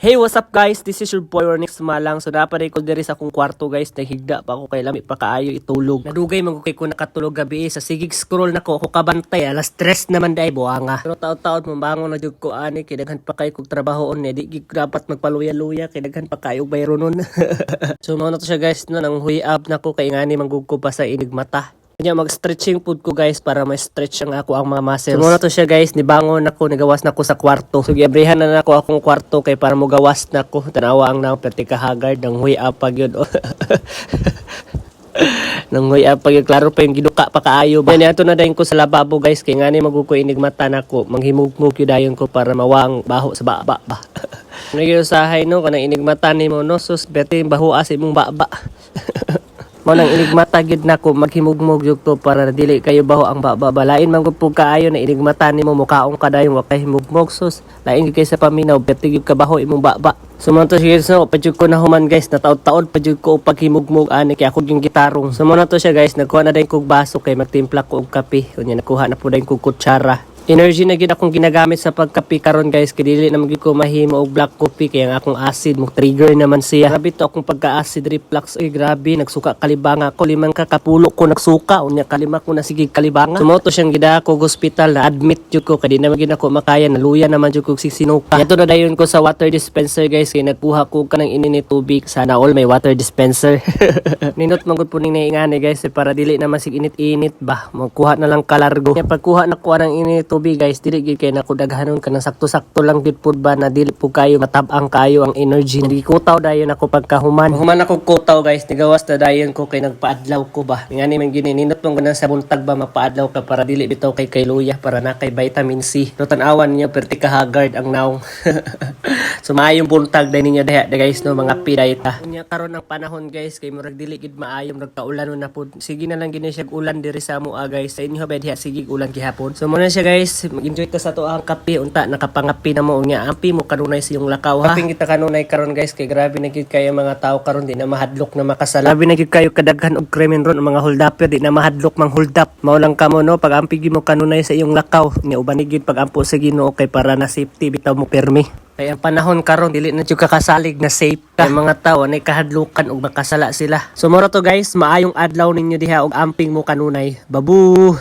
Hey, what's up guys? This is your boy Ronix Malang. So napaday ko diri sa akong kwarto guys. Naghigda pa ako kay lami pa kaayo itulog. Nadugay man ko kay ko nakatulog gabi sa sigig scroll na ko kabantay. Alas 3 naman day buanga. Pero taon-taon mambangon na jud ko ani kay daghan pa kay kog trabahoon ni di gid dapat magpaluya-luya kay daghan pa kayo bayro nun. So mao na to siya guys no nang huy up na ko kay ngani manggug ko pa sa inig mata. Kanya mag-stretching food ko guys para ma-stretch ang ako ang mga muscles. So muna to siya guys, nibangon ako, nagawas na ko sa kwarto. So giabrihan na ako akong kwarto kay para mo gawas na ko. Tanawa ang naong perti kahagard ng huy apag yun. Nang huy apag yun, klaro pa yung giduka pa kaayo ba. Yan ato na dayon ko sa lababo guys, kay ngani maguko inigmata na ko. Manghimugmug yun dayon ko para mawang baho sa baba ba. Nagyusahay no, kanang inigmata ni mo no, sus beti baho as imong baba. Mo nang inigmata gid nako maghimugmog jud to para dili kayo baho ang babalain man gud pug kaayo na inigmata nimo mukaong kadayon wa kay himugmog sus lain gid kay sa paminaw betig ka baho imong baba. Sumanto sige so padyug ko na human guys na taon-taon padyug ko paghimugmog ani kay ako yung gitarong. Sumanto siya guys nagkuha na dayon kog baso kay magtimpla ko og kape unya nakuha na pud dayon kog kutsara. Energy na gid akong ginagamit sa pagkape karon guys kay dili na magid ko mahimo og black coffee kay ang akong acid mo trigger naman siya. Grabe to akong pagka-acid reflux grabe nagsuka kalibanga ako 5 ka kapulo ko nagsuka unya kalima ko na sige kalibanga. Sumoto siyang gida ko hospital na admit jud ko kay di na magid ako makaya naluya naman jud ko sinuka. Yato na dayon ko sa water dispenser guys kay nagkuha ko kanang init tubig sana all may water dispenser. Ninot man gud po ning naingani guys para dili na masig init-init ba magkuha na lang kalargo. Kaya pagkuha na ko ang init tubig guys dili gid kay nako daghanon kanang sakto-sakto lang gid pud ba na dili po kayo matab-ang kayo ang energy. Nagikutaw dayon ako pagkahuman. Human ako kutaw guys nigawas na dayon ko kay nagpaadlaw ko ba. Ngani man gininindot man gud sa buntag ba mapaadlaw ka para dili bitaw kay luya para na kay vitamin C. No tan-awan niyo perti ka haggard ang naong. So maayong buntag dai ninyo diha guys no mga pidayta. Unya karon ang panahon guys kay murag dili gid maayong nagkaulan na pud. Sige na lang gini siya ulan diri sa moa guys. Sa inyo ba diha sige ulan gihapon. So muna siya guys mag-enjoy ka sa to ang kape unta nakapangapi na mo unya ampi mo kanunay sa iyong lakaw ha. Kaping kita kanunay karon guys kay grabe na gid kayo mga tao karon di na mahadlok na makasala. Grabe na gid kayo kadaghan og krimen ron mga holdapper di na mahadlok mang holdap. Mao lang kamo no pag ampi gid mo kanunay sa iyong lakaw ni uban gid pag ampo sa Ginoo kay para na safety bitaw mo permi. Kaya ang panahon karon dili na jud kakasalig na safe ka mga tao na kahadlukan og makasala sila. So moro to guys maayong adlaw ninyo diha og amping mo kanunay. Babu.